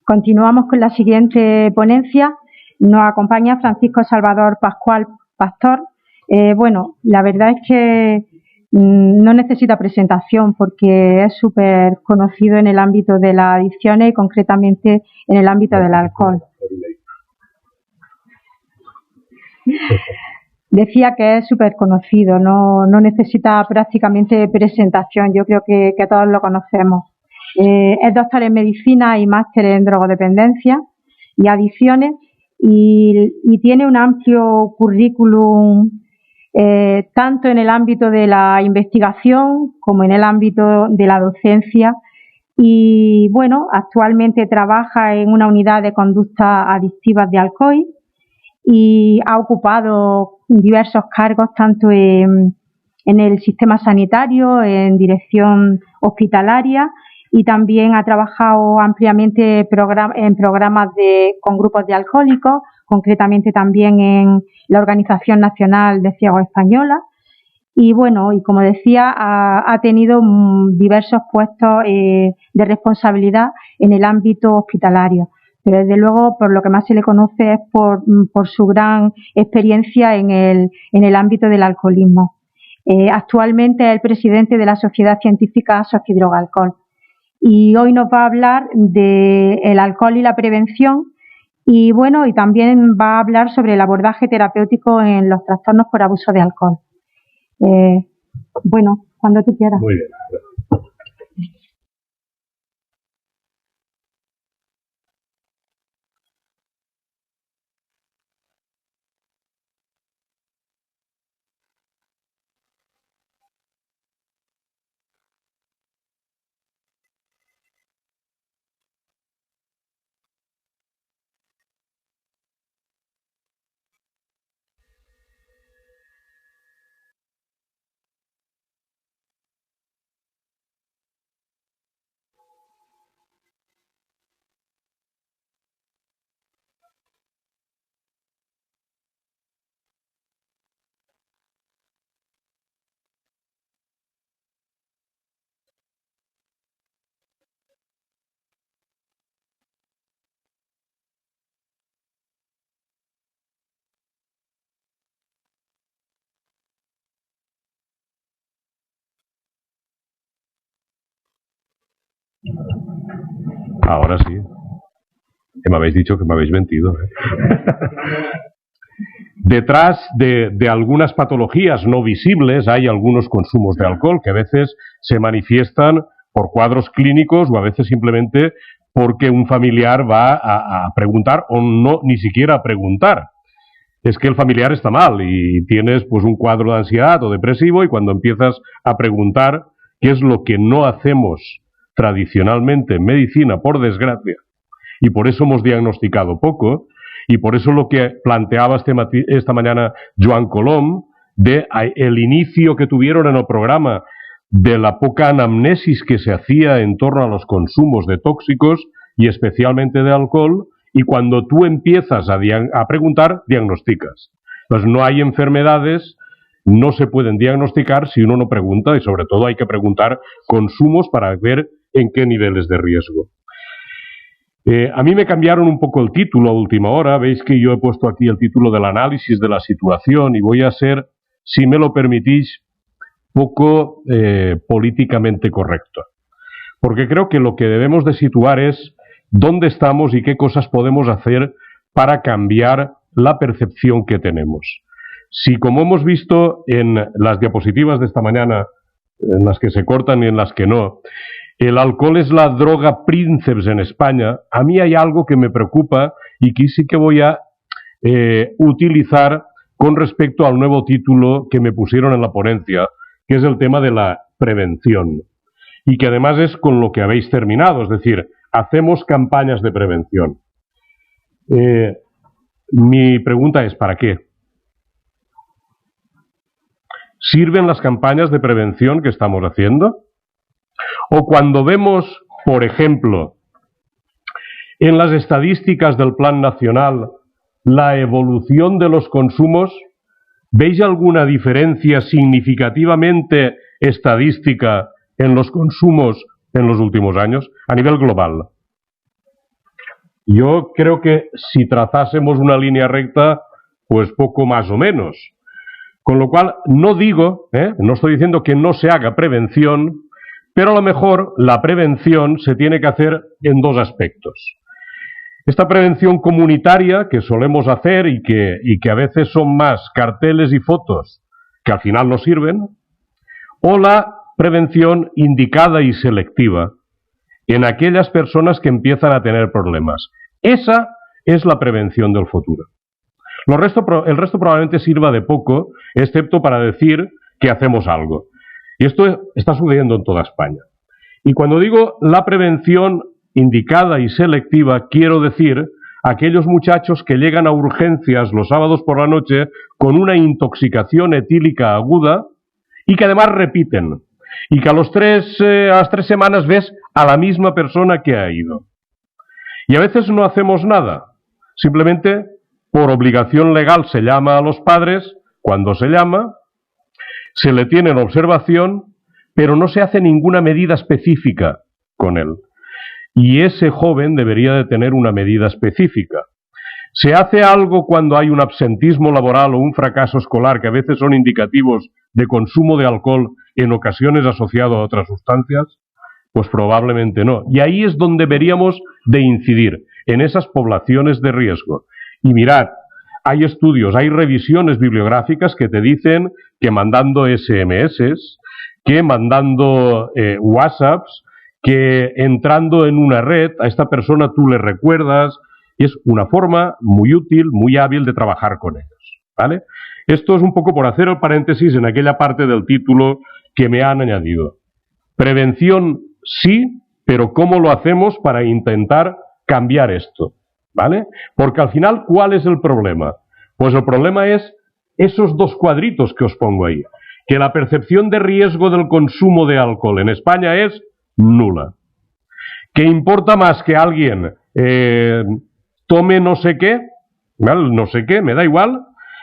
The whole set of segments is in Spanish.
Continuamos con la siguiente ponencia. Nos acompaña Francisco Salvador Pascual Pastor. Bueno, la verdad es que no necesita presentación porque es súper conocido en el ámbito de las adicciones y concretamente en el ámbito del alcohol. Decía que es súper conocido, no necesita prácticamente presentación, yo creo que todos lo conocemos. Es doctor en medicina y máster en drogodependencia y adicciones y tiene un amplio currículum tanto en el ámbito de la investigación como en el ámbito de la docencia y bueno, actualmente trabaja en una unidad de conductas adictivas de Alcoy y ha ocupado diversos cargos tanto en el sistema sanitario, en dirección hospitalaria y también ha trabajado ampliamente en programas con grupos de alcohólicos, concretamente también en la Organización Nacional de Ciegos Española. Y bueno, y como decía, ha tenido diversos puestos de responsabilidad en el ámbito hospitalario. Pero desde luego, por lo que más se le conoce es por su gran experiencia en el ámbito del alcoholismo. Actualmente es el presidente de la Sociedad Científica Soxidrogalcohol. Y hoy nos va a hablar del alcohol y la prevención y bueno, y también va a hablar sobre el abordaje terapéutico en los trastornos por abuso de alcohol. Bueno, cuando tú quieras. Muy bien. Ahora sí. Que me habéis dicho que me habéis mentido. Detrás de algunas patologías no visibles hay algunos consumos de alcohol que a veces se manifiestan por cuadros clínicos o a veces simplemente porque un familiar va a preguntar o no ni siquiera a preguntar. Es que el familiar está mal y tienes pues un cuadro de ansiedad o depresivo y cuando empiezas a preguntar qué es lo que no hacemos tradicionalmente en medicina, por desgracia, y por eso hemos diagnosticado poco, y por eso lo que planteaba esta mañana Joan Colom, de el inicio que tuvieron en el programa de la poca anamnesis que se hacía en torno a los consumos de tóxicos y especialmente de alcohol, y cuando tú empiezas a preguntar, diagnosticas. Entonces no hay enfermedades, no se pueden diagnosticar si uno no pregunta y sobre todo hay que preguntar consumos para ver en qué niveles de riesgo. A mí me cambiaron un poco el título a última hora, veis que yo he puesto aquí el título del análisis de la situación y voy a ser, si me lo permitís, poco políticamente correcto. Porque creo que lo que debemos de situar es dónde estamos y qué cosas podemos hacer para cambiar la percepción que tenemos. Si, como hemos visto en las diapositivas de esta mañana, en las que se cortan y en las que no, el alcohol es la droga prínceps en España, a mí hay algo que me preocupa y que sí que voy a utilizar con respecto al nuevo título que me pusieron en la ponencia, que es el tema de la prevención. Y que además es con lo que habéis terminado, es decir, hacemos campañas de prevención. Mi pregunta es, ¿para qué? ¿Sirven las campañas de prevención que estamos haciendo? O cuando vemos, por ejemplo, en las estadísticas del Plan Nacional la evolución de los consumos? ¿Veis alguna diferencia significativamente estadística en los consumos en los últimos años a nivel global? Yo creo que si trazásemos una línea recta, pues poco más o menos. Con lo cual, no digo, no estoy diciendo que no se haga prevención, pero a lo mejor la prevención se tiene que hacer en dos aspectos. Esta prevención comunitaria que solemos hacer y que a veces son más carteles y fotos que al final no sirven, o la prevención indicada y selectiva en aquellas personas que empiezan a tener problemas. Esa es la prevención del futuro. El resto probablemente sirva de poco, excepto para decir que hacemos algo. Y esto está sucediendo en toda España. Y cuando digo la prevención indicada y selectiva, quiero decir aquellos muchachos que llegan a urgencias los sábados por la noche con una intoxicación etílica aguda y que además repiten. Y que a las 3 semanas ves a la misma persona que ha ido. Y a veces no hacemos nada. Simplemente, por obligación legal, se llama a los padres. Cuando se llama, se le tiene en observación, pero no se hace ninguna medida específica con él. Y ese joven debería de tener una medida específica. ¿Se hace algo cuando hay un absentismo laboral o un fracaso escolar que a veces son indicativos de consumo de alcohol en ocasiones asociado a otras sustancias? Pues probablemente no. Y ahí es donde deberíamos de incidir, en esas poblaciones de riesgo. Y mirad, hay estudios, hay revisiones bibliográficas que te dicen que mandando SMS, que mandando WhatsApps, que entrando en una red, a esta persona tú le recuerdas, y es una forma muy útil, muy hábil de trabajar con ellos, ¿vale? Esto es un poco por hacer el paréntesis en aquella parte del título que me han añadido. Prevención sí, pero ¿cómo lo hacemos para intentar cambiar esto? ¿Vale? Porque al final, ¿cuál es el problema? Pues el problema es esos dos cuadritos que os pongo ahí. Que la percepción de riesgo del consumo de alcohol en España es nula. Que importa más que alguien tome no sé qué, ¿vale? No sé qué, me da igual,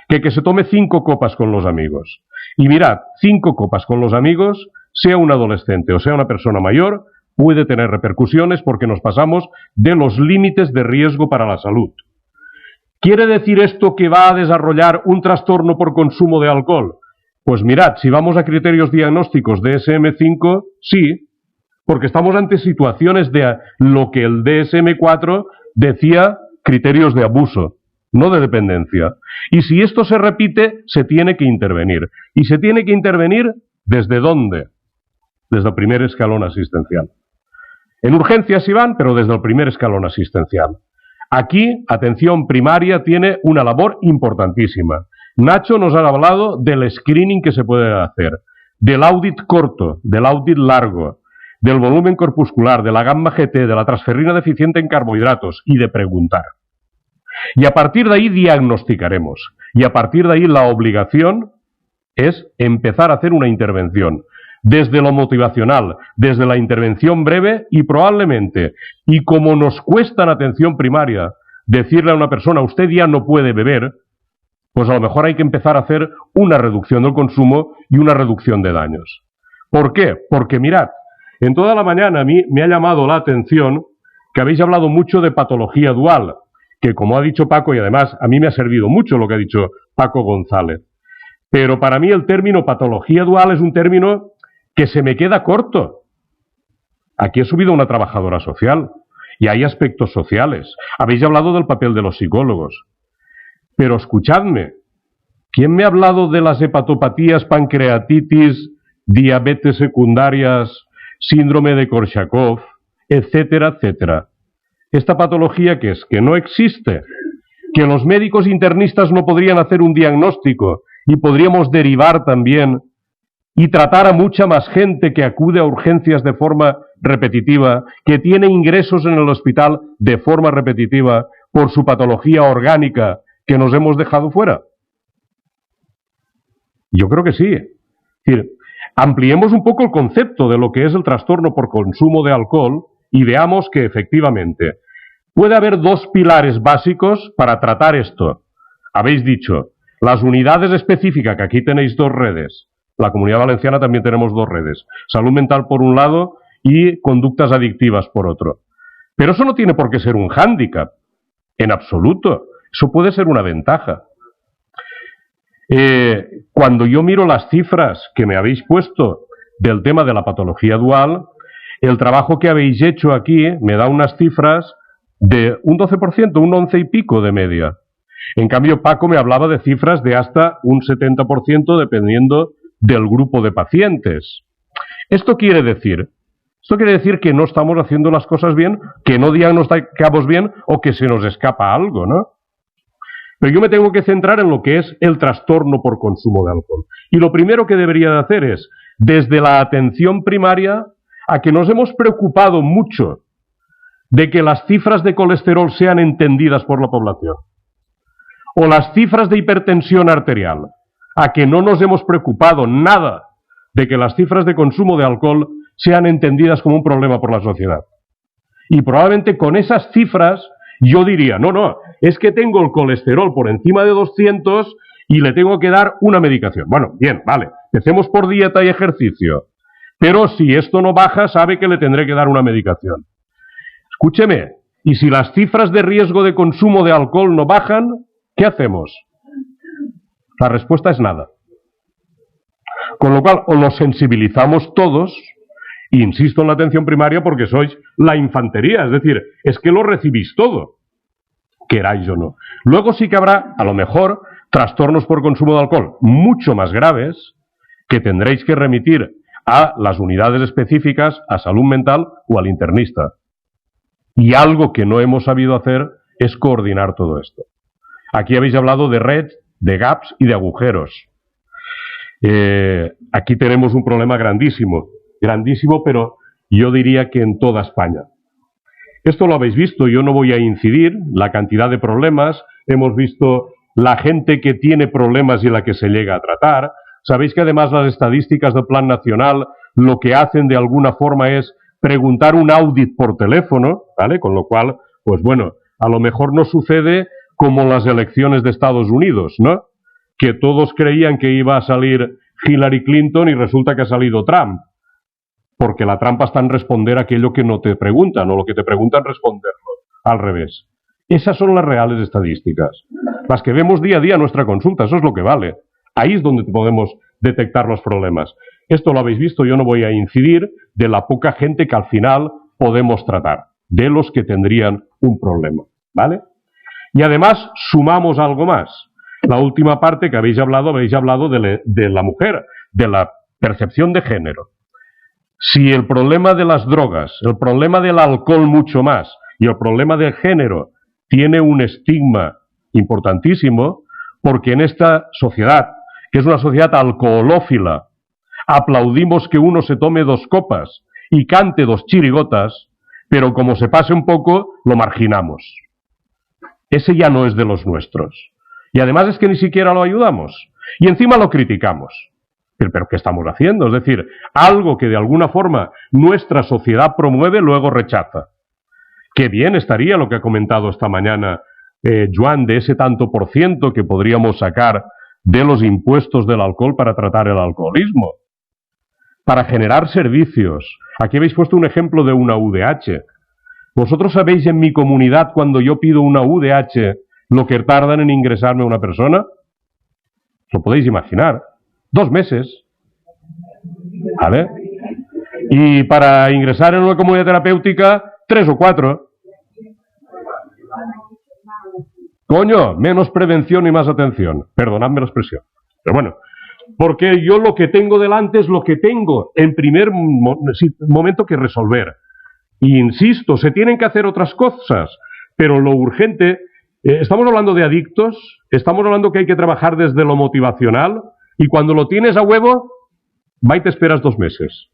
que se tome 5 copas con los amigos. Y mirad, 5 copas con los amigos, sea un adolescente o sea una persona mayor, puede tener repercusiones porque nos pasamos de los límites de riesgo para la salud. ¿Quiere decir esto que va a desarrollar un trastorno por consumo de alcohol? Pues mirad, si vamos a criterios diagnósticos de DSM-5, sí, porque estamos ante situaciones de lo que el DSM-4 decía criterios de abuso, no de dependencia. Y si esto se repite, se tiene que intervenir. ¿Y se tiene que intervenir desde dónde? Desde el primer escalón asistencial. En urgencias sí van, pero desde el primer escalón asistencial. Aquí, atención primaria tiene una labor importantísima. Nacho nos ha hablado del screening que se puede hacer, del audit corto, del audit largo, del volumen corpuscular, de la gamma GT, de la transferrina deficiente en carbohidratos y de preguntar. Y a partir de ahí diagnosticaremos. Y a partir de ahí la obligación es empezar a hacer una intervención. Desde lo motivacional, desde la intervención breve y probablemente, y como nos cuesta en atención primaria decirle a una persona, usted ya no puede beber, pues a lo mejor hay que empezar a hacer una reducción del consumo y una reducción de daños. ¿Por qué? Porque mirad, en toda la mañana a mí me ha llamado la atención que habéis hablado mucho de patología dual, que como ha dicho Paco, y además a mí me ha servido mucho lo que ha dicho Paco González, pero para mí el término patología dual es un término que se me queda corto. Aquí he subido una trabajadora social y hay aspectos sociales. Habéis hablado del papel de los psicólogos. Pero escuchadme, ¿quién me ha hablado de las hepatopatías, pancreatitis, diabetes secundarias, síndrome de Korsakoff, etcétera, etcétera? ¿Esta patología qué es? Que no existe. Que los médicos internistas no podrían hacer un diagnóstico y podríamos derivar también y tratar a mucha más gente que acude a urgencias de forma repetitiva, que tiene ingresos en el hospital de forma repetitiva por su patología orgánica que nos hemos dejado fuera. Yo creo que sí. Es decir, ampliemos un poco el concepto de lo que es el trastorno por consumo de alcohol y veamos que efectivamente Puede haber dos pilares básicos para tratar esto. Habéis dicho, las unidades específicas, que aquí tenéis dos redes. La Comunidad Valenciana también tenemos dos redes. Salud mental por un lado y conductas adictivas por otro. Pero eso no tiene por qué ser un hándicap, en absoluto. Eso puede ser una ventaja. Cuando yo miro las cifras que me habéis puesto del tema de la patología dual, el trabajo que habéis hecho aquí me da unas cifras de un 12%, un 11 y pico de media. En cambio, Paco me hablaba de cifras de hasta un 70% dependiendo del grupo de pacientes. Esto quiere decir que no estamos haciendo las cosas bien, que no diagnosticamos bien o que se nos escapa algo, ¿no? Pero yo me tengo que centrar en lo que es el trastorno por consumo de alcohol. Y lo primero que debería de hacer es, desde la atención primaria, a que nos hemos preocupado mucho de que las cifras de colesterol sean entendidas por la población, o las cifras de hipertensión arterial, a que no nos hemos preocupado nada de que las cifras de consumo de alcohol sean entendidas como un problema por la sociedad. Y probablemente con esas cifras yo diría, no, es que tengo el colesterol por encima de 200 y le tengo que dar una medicación. Bueno, bien, vale, empecemos por dieta y ejercicio, pero si esto no baja, sabe que le tendré que dar una medicación. Escúcheme, y si las cifras de riesgo de consumo de alcohol no bajan, ¿qué hacemos? La respuesta es nada. Con lo cual, o nos sensibilizamos todos, insisto en la atención primaria porque sois la infantería, es decir, es que lo recibís todo, queráis o no. Luego sí que habrá, a lo mejor, trastornos por consumo de alcohol mucho más graves que tendréis que remitir a las unidades específicas, a salud mental o al internista. Y algo que no hemos sabido hacer es coordinar todo esto. Aquí habéis hablado de red, de gaps y de agujeros. Aquí tenemos un problema grandísimo, pero yo diría que en toda España. Esto lo habéis visto, yo no voy a incidir, la cantidad de problemas, hemos visto la gente que tiene problemas y la que se llega a tratar. Sabéis que además las estadísticas del Plan Nacional lo que hacen de alguna forma es preguntar un audit por teléfono, ¿vale? Con lo cual, pues bueno, a lo mejor no sucede como las elecciones de Estados Unidos, ¿no? Que todos creían que iba a salir Hillary Clinton y resulta que ha salido Trump. Porque la trampa está en responder aquello que no te preguntan, o lo que te preguntan responderlo, al revés. Esas son las reales estadísticas. Las que vemos día a día en nuestra consulta, eso es lo que vale. Ahí es donde podemos detectar los problemas. Esto lo habéis visto, yo no voy a incidir de la poca gente que al final podemos tratar, de los que tendrían un problema, ¿vale? Y además sumamos algo más. La última parte que habéis hablado de la mujer, de la percepción de género. Si el problema de las drogas, el problema del alcohol mucho más y el problema del género tiene un estigma importantísimo, porque en esta sociedad, que es una sociedad alcoholófila, aplaudimos que uno se tome 2 copas y cante 2 chirigotas, pero como se pase un poco, lo marginamos. Ese ya no es de los nuestros. Y además es que ni siquiera lo ayudamos. Y encima lo criticamos. ¿Pero qué estamos haciendo? Es decir, algo que de alguna forma nuestra sociedad promueve, luego rechaza. Qué bien estaría lo que ha comentado esta mañana Joan, de ese tanto por ciento que podríamos sacar de los impuestos del alcohol para tratar el alcoholismo. Para generar servicios. Aquí habéis puesto un ejemplo de una UDH. ¿Vosotros sabéis en mi comunidad cuando yo pido una UDH lo que tardan en ingresarme una persona? Lo podéis imaginar. 2 meses. ¿Vale? Y para ingresar en una comunidad terapéutica, 3 o 4. Coño, menos prevención y más atención. Perdonadme la expresión. Pero bueno, porque yo lo que tengo delante es lo que tengo en primer momento que resolver. Y insisto, se tienen que hacer otras cosas, pero lo urgente, estamos hablando de adictos, estamos hablando que hay que trabajar desde lo motivacional, y cuando lo tienes a huevo, va y te esperas 2 meses.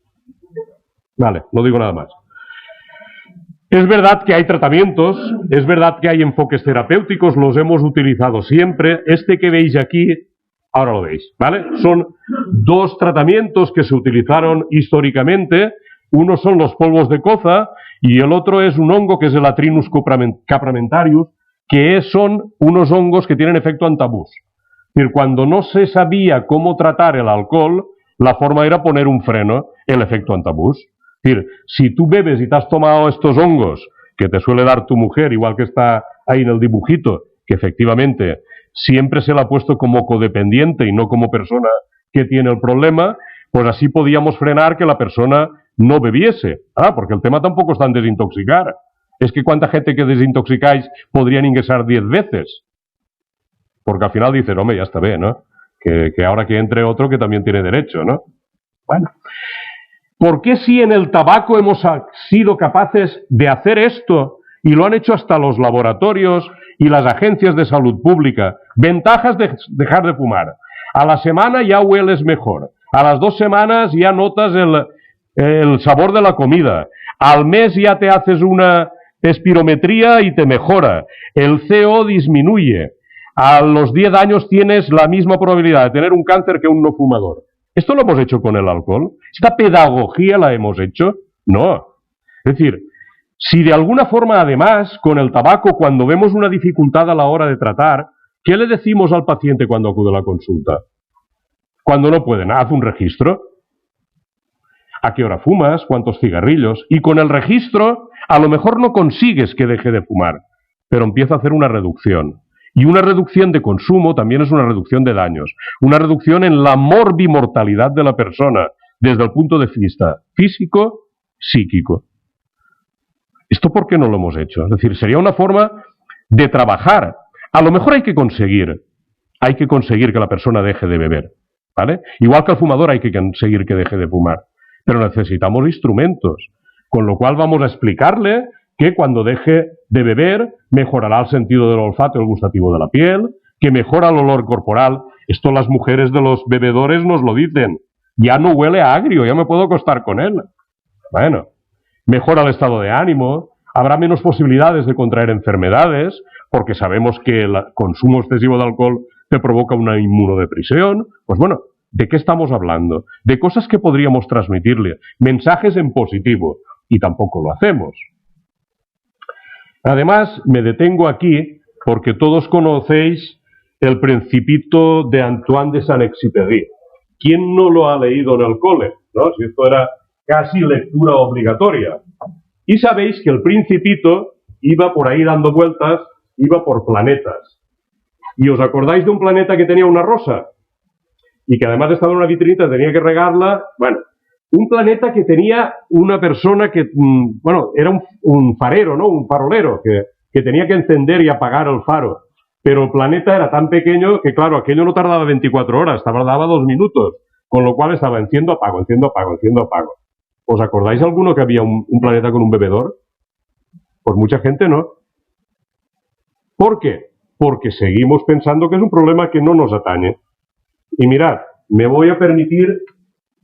Vale, no digo nada más. Es verdad que hay tratamientos, es verdad que hay enfoques terapéuticos, los hemos utilizado siempre. Este que veis aquí, ahora lo veis, ¿vale? Son 2 tratamientos que se utilizaron históricamente, Unos son los polvos de coza y el otro es un hongo que es el Atrinus capramentarius, que son unos hongos que tienen efecto antabús. Es decir, cuando no se sabía cómo tratar el alcohol, la forma era poner un freno, el efecto antabús. Es decir, si tú bebes y te has tomado estos hongos que te suele dar tu mujer, igual que está ahí en el dibujito, que efectivamente siempre se la ha puesto como codependiente y no como persona que tiene el problema, pues así podíamos frenar que la persona no bebiese. Porque el tema tampoco está en desintoxicar. Es que cuánta gente que desintoxicáis podrían ingresar 10 veces. Porque al final dices, hombre, ya está bien, ¿no? Que ahora que entre otro que también tiene derecho, ¿no? Bueno. ¿Por qué si en el tabaco hemos sido capaces de hacer esto y lo han hecho hasta los laboratorios y las agencias de salud pública? Ventajas de dejar de fumar. A la semana ya hueles mejor. A las 2 semanas ya notas el sabor de la comida. Al mes ya te haces una espirometría y te mejora. El CO disminuye. A los 10 años tienes la misma probabilidad de tener un cáncer que un no fumador. ¿Esto lo hemos hecho con el alcohol? ¿Esta pedagogía la hemos hecho? No. Es decir, si de alguna forma, además, con el tabaco, cuando vemos una dificultad a la hora de tratar, ¿qué le decimos al paciente cuando acude a la consulta? Cuando no pueden, haz un registro. ¿A qué hora fumas? ¿Cuántos cigarrillos? Y con el registro, a lo mejor no consigues que deje de fumar, pero empieza a hacer una reducción. Y una reducción de consumo también es una reducción de daños. Una reducción en la morbimortalidad de la persona, desde el punto de vista físico, psíquico. ¿Esto por qué no lo hemos hecho? Es decir, sería una forma de trabajar. A lo mejor hay que conseguir que la persona deje de beber, ¿vale? Igual que al fumador hay que conseguir que deje de fumar. Pero necesitamos instrumentos. Con lo cual vamos a explicarle que cuando deje de beber mejorará el sentido del olfato y el gustativo de la piel, que mejora el olor corporal. Esto las mujeres de los bebedores nos lo dicen. Ya no huele a agrio, ya me puedo acostar con él. Bueno, mejora el estado de ánimo, habrá menos posibilidades de contraer enfermedades, porque sabemos que el consumo excesivo de alcohol te provoca una inmunodepresión. Pues bueno, ¿de qué estamos hablando? De cosas que podríamos transmitirle, mensajes en positivo, y tampoco lo hacemos. Además, me detengo aquí porque todos conocéis el Principito de Antoine de Saint-Exupéry. ¿Quién no lo ha leído en el cole? ¿No? Si esto era casi lectura obligatoria. Y sabéis que el Principito iba por ahí dando vueltas, iba por planetas. ¿Y os acordáis de un planeta que tenía una rosa? Y que además estaba en una vitrinita, tenía que regarla. Bueno, un planeta que tenía una persona que, bueno, era un farero, ¿no? Un farolero, que tenía que encender y apagar el faro. Pero el planeta era tan pequeño que, claro, aquello no tardaba 24 horas, tardaba 2 minutos. Con lo cual estaba enciendo, apago, enciendo, apago, enciendo, apago. ¿Os acordáis alguno que había un planeta con un bebedor? Pues mucha gente no. ¿Por qué? Porque seguimos pensando que es un problema que no nos atañe. Y mirad, me voy a permitir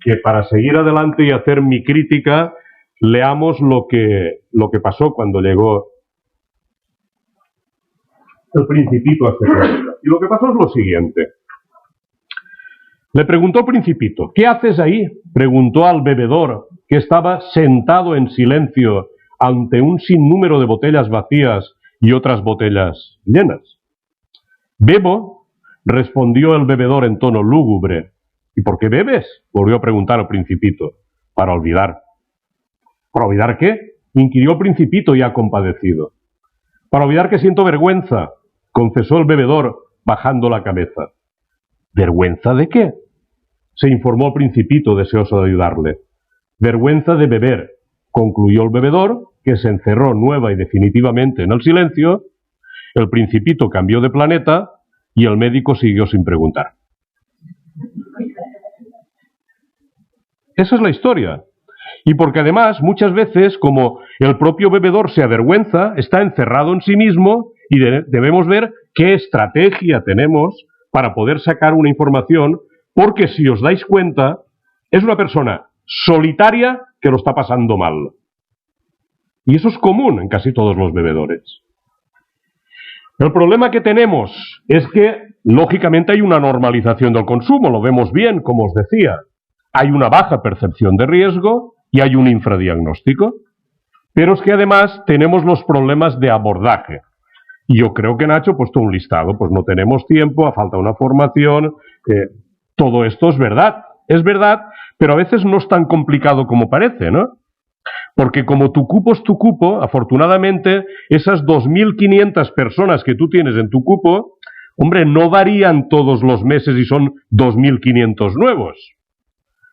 que para seguir adelante y hacer mi crítica, leamos lo que pasó cuando llegó el Principito a este planeta. Y lo que pasó es lo siguiente. Le preguntó el Principito, ¿qué haces ahí? Preguntó al bebedor, que estaba sentado en silencio ante un sinnúmero de botellas vacías y otras botellas llenas. Bebo, respondió el bebedor en tono lúgubre. ¿Y por qué bebes? Volvió a preguntar al Principito. Para olvidar. ¿Para olvidar qué? Inquirió el Principito ya compadecido. Para olvidar que siento vergüenza, confesó el bebedor bajando la cabeza. ¿Vergüenza de qué? Se informó el Principito deseoso de ayudarle. Vergüenza de beber, concluyó el bebedor, que se encerró nueva y definitivamente en el silencio. El Principito cambió de planeta y el médico siguió sin preguntar. Esa es la historia. Y porque además, muchas veces, como el propio bebedor se avergüenza, está encerrado en sí mismo y debemos ver qué estrategia tenemos para poder sacar una información, porque si os dais cuenta, es una persona solitaria que lo está pasando mal. Y eso es común en casi todos los bebedores. El problema que tenemos es que, lógicamente, hay una normalización del consumo, lo vemos bien, como os decía. Hay una baja percepción de riesgo y hay un infradiagnóstico. Pero es que además tenemos los problemas de abordaje. Y yo creo que Nacho ha puesto un listado, pues no tenemos tiempo, falta una formación, todo esto es verdad, pero a veces no es tan complicado como parece, ¿no? Porque como tu cupo es tu cupo, afortunadamente, esas 2.500 personas que tú tienes en tu cupo, hombre, no varían todos los meses y son 2.500 nuevos.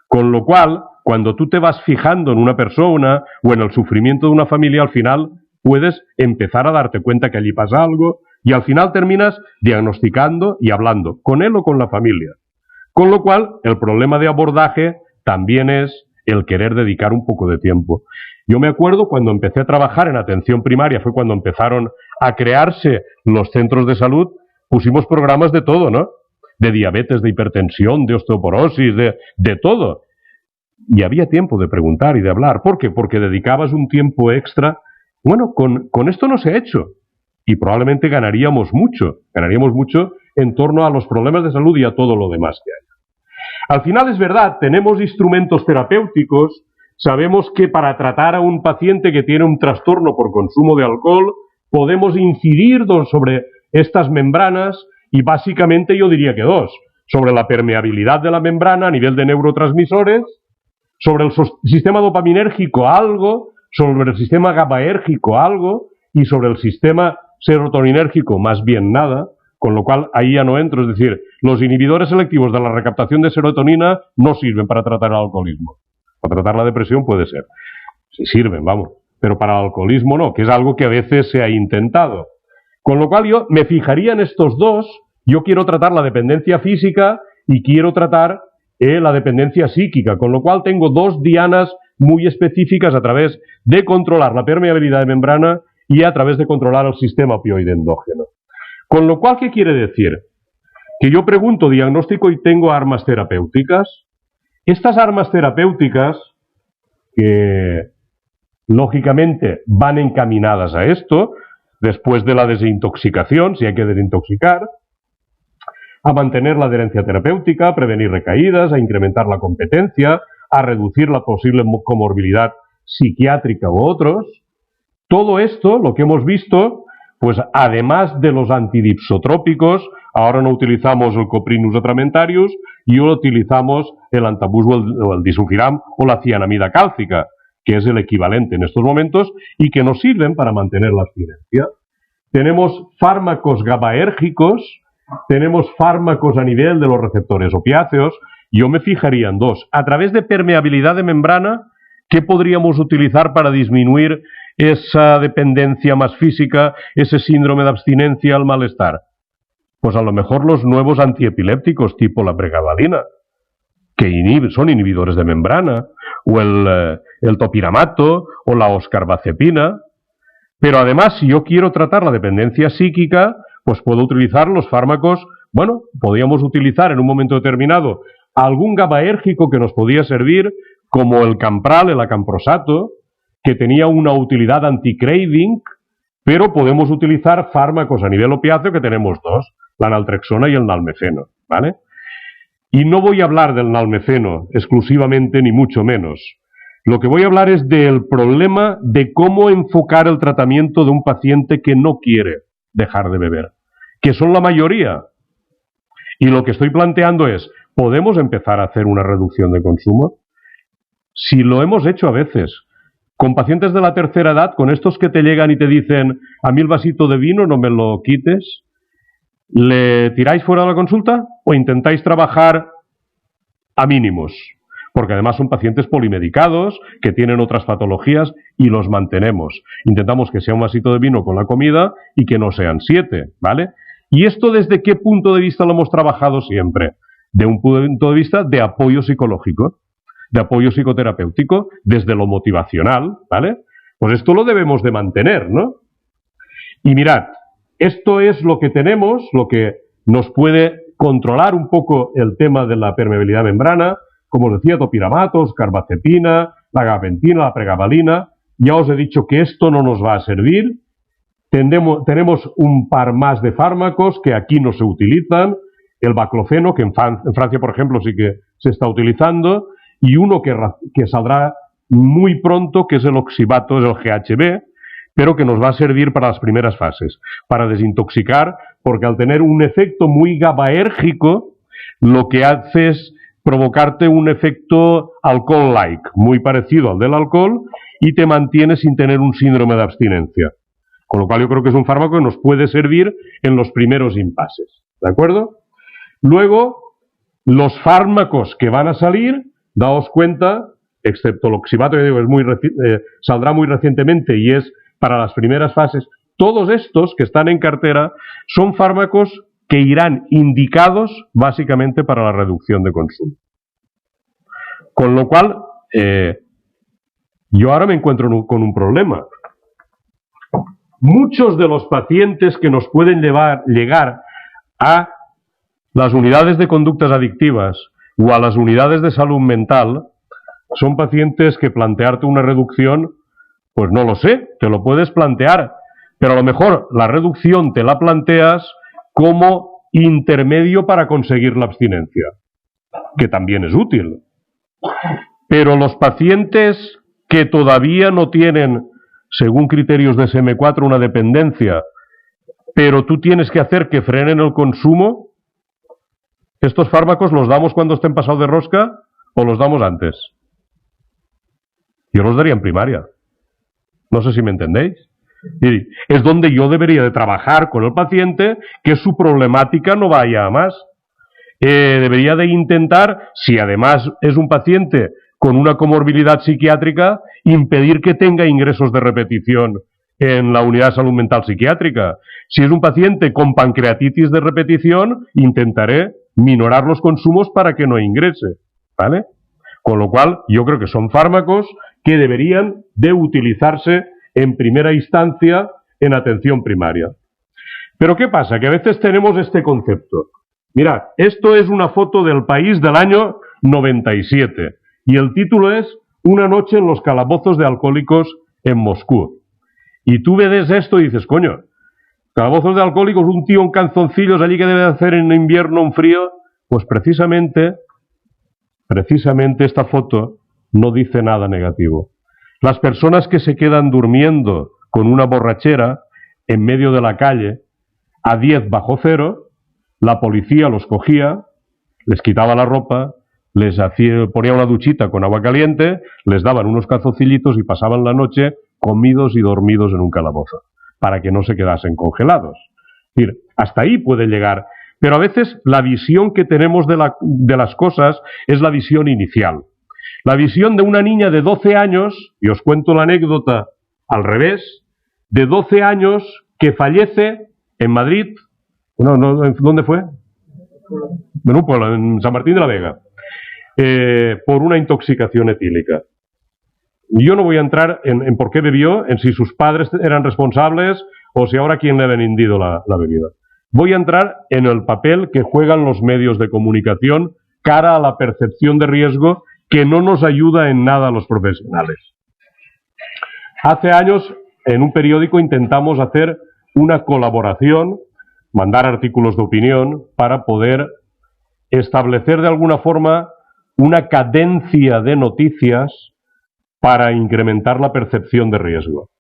Con lo cual, cuando tú te vas fijando en una persona o en el sufrimiento de una familia, al final puedes empezar a darte cuenta que allí pasa algo y al final terminas diagnosticando y hablando con él o con la familia. Con lo cual, el problema de abordaje también es el querer dedicar un poco de tiempo. Yo me acuerdo cuando empecé a trabajar en atención primaria, fue cuando empezaron a crearse los centros de salud, pusimos programas de todo, ¿no? De diabetes, de hipertensión, de osteoporosis, de todo. Y había tiempo de preguntar y de hablar. ¿Por qué? Porque dedicabas un tiempo extra. Bueno, con esto no se ha hecho. Y probablemente ganaríamos mucho en torno a los problemas de salud y a todo lo demás que hay. Al final es verdad, tenemos instrumentos terapéuticos, sabemos que para tratar a un paciente que tiene un trastorno por consumo de alcohol, podemos incidir sobre estas membranas y básicamente yo diría que dos, sobre la permeabilidad de la membrana a nivel de neurotransmisores, sobre el sistema dopaminérgico algo, sobre el sistema GABAérgico algo y sobre el sistema serotoninérgico más bien nada, con lo cual ahí ya no entro, es decir, los inhibidores selectivos de la recaptación de serotonina no sirven para tratar el alcoholismo. Para tratar la depresión puede ser, sí sirven, vamos, pero para el alcoholismo no, que es algo que a veces se ha intentado. Con lo cual yo me fijaría en estos dos, yo quiero tratar la dependencia física y quiero tratar la dependencia psíquica, con lo cual tengo dos dianas muy específicas a través de controlar la permeabilidad de membrana y a través de controlar el sistema opioide endógeno. Con lo cual, ¿qué quiere decir? Que yo pregunto diagnóstico y tengo armas terapéuticas. Estas armas terapéuticas, que lógicamente van encaminadas a esto, después de la desintoxicación, si hay que desintoxicar, a mantener la adherencia terapéutica, a prevenir recaídas, a incrementar la competencia, a reducir la posible comorbilidad psiquiátrica u otros. Todo esto, lo que hemos visto, pues además de los antidipsotrópicos, ahora no utilizamos el Coprinus atramentarius y utilizamos el antabus o el disulfiram o la cianamida cálcica, que es el equivalente en estos momentos y que nos sirven para mantener la abstinencia. Tenemos fármacos GABAérgicos, tenemos fármacos a nivel de los receptores opiáceos. Yo me fijaría en dos. A través de permeabilidad de membrana, ¿qué podríamos utilizar para disminuir esa dependencia más física, ese síndrome de abstinencia al malestar? Pues a lo mejor los nuevos antiepilépticos tipo la pregabalina, que son inhibidores de membrana, o el topiramato, o la oscarbazepina. Pero además, si yo quiero tratar la dependencia psíquica, pues puedo utilizar los fármacos, bueno, podríamos utilizar en un momento determinado algún GABAérgico que nos podía servir, como el Campral, el acamprosato, que tenía una utilidad anti-craving, pero podemos utilizar fármacos a nivel opiáceo que tenemos dos, la naltrexona y el nalmefeno, ¿vale? Y no voy a hablar del nalmefeno exclusivamente, ni mucho menos. Lo que voy a hablar es del problema de cómo enfocar el tratamiento de un paciente que no quiere dejar de beber, que son la mayoría. Y lo que estoy planteando es, ¿podemos empezar a hacer una reducción de consumo? Si lo hemos hecho a veces, con pacientes de la tercera edad, con estos que te llegan y te dicen, a mí el vasito de vino no me lo quites, ¿le tiráis fuera de la consulta o intentáis trabajar a mínimos? Porque además son pacientes polimedicados, que tienen otras patologías y los mantenemos. Intentamos que sea un vasito de vino con la comida y que no sean 7, ¿vale? ¿Y esto desde qué punto de vista lo hemos trabajado siempre? De un punto de vista de apoyo psicológico, de apoyo psicoterapéutico, desde lo motivacional, ¿vale? Pues esto lo debemos de mantener, ¿no? Y mirad, esto es lo que tenemos, lo que nos puede controlar un poco el tema de la permeabilidad membrana, como os decía, topiramatos, carbazepina, la gabapentina, la pregabalina. Ya os he dicho que esto no nos va a servir. Tenemos un par más de fármacos que aquí no se utilizan. El baclofeno, que en Francia, por ejemplo, sí que se está utilizando, y uno que saldrá muy pronto, que es el oxibato, es el GHB, pero que nos va a servir para las primeras fases, para desintoxicar, porque al tener un efecto muy GABAérgico, lo que hace es provocarte un efecto alcohol-like, muy parecido al del alcohol, y te mantiene sin tener un síndrome de abstinencia. Con lo cual yo creo que es un fármaco que nos puede servir en los primeros impases. ¿De acuerdo? Luego, los fármacos que van a salir, daos cuenta, excepto el oxibato, que digo, saldrá muy recientemente y es para las primeras fases, todos estos que están en cartera son fármacos que irán indicados básicamente para la reducción de consumo. Con lo cual, yo ahora me encuentro con un problema. Muchos de los pacientes que nos pueden llegar a las unidades de conductas adictivas o a las unidades de salud mental son pacientes que plantearte una reducción, pues no lo sé, te lo puedes plantear, pero a lo mejor la reducción te la planteas como intermedio para conseguir la abstinencia, que también es útil. Pero los pacientes que todavía no tienen, según criterios de SM4, una dependencia, pero tú tienes que hacer que frenen el consumo, ¿estos fármacos los damos cuando estén pasados de rosca o los damos antes? Yo los daría en primaria. No sé si me entendéis. Y es donde yo debería de trabajar con el paciente que su problemática no vaya a más. Debería de intentar, si además es un paciente con una comorbilidad psiquiátrica, impedir que tenga ingresos de repetición en la unidad de salud mental psiquiátrica. Si es un paciente con pancreatitis de repetición, intentaré minorar los consumos para que no ingrese, ¿vale? Con lo cual, yo creo que son fármacos que deberían de utilizarse en primera instancia en atención primaria. Pero ¿qué pasa? Que a veces tenemos este concepto. Mirad, esto es una foto del País del año 97 y el título es Una noche en los calabozos de alcohólicos en Moscú. Y tú ves esto y dices, coño, calabozos de alcohólicos, un tío en calzoncillos allí que debe hacer en invierno un frío. Pues precisamente esta foto no dice nada negativo. Las personas que se quedan durmiendo con una borrachera en medio de la calle a 10 bajo cero, la policía los cogía, les quitaba la ropa, les ponía una duchita con agua caliente, les daban unos calzoncillitos y pasaban la noche comidos y dormidos en un calabozo, para que no se quedasen congelados. Es decir, hasta ahí puede llegar. Pero a veces la visión que tenemos de las cosas es la visión inicial. La visión de una niña de 12 años, y os cuento la anécdota al revés, de 12 años que fallece en Madrid, ¿dónde fue? En un pueblo, en San Martín de la Vega, por una intoxicación etílica. Yo no voy a entrar en por qué bebió, en si sus padres eran responsables o si ahora quién le ha vendido la bebida. Voy a entrar en el papel que juegan los medios de comunicación cara a la percepción de riesgo que no nos ayuda en nada a los profesionales. Hace años, en un periódico intentamos hacer una colaboración, mandar artículos de opinión para poder establecer de alguna forma una cadencia de noticias para incrementar la percepción de riesgo.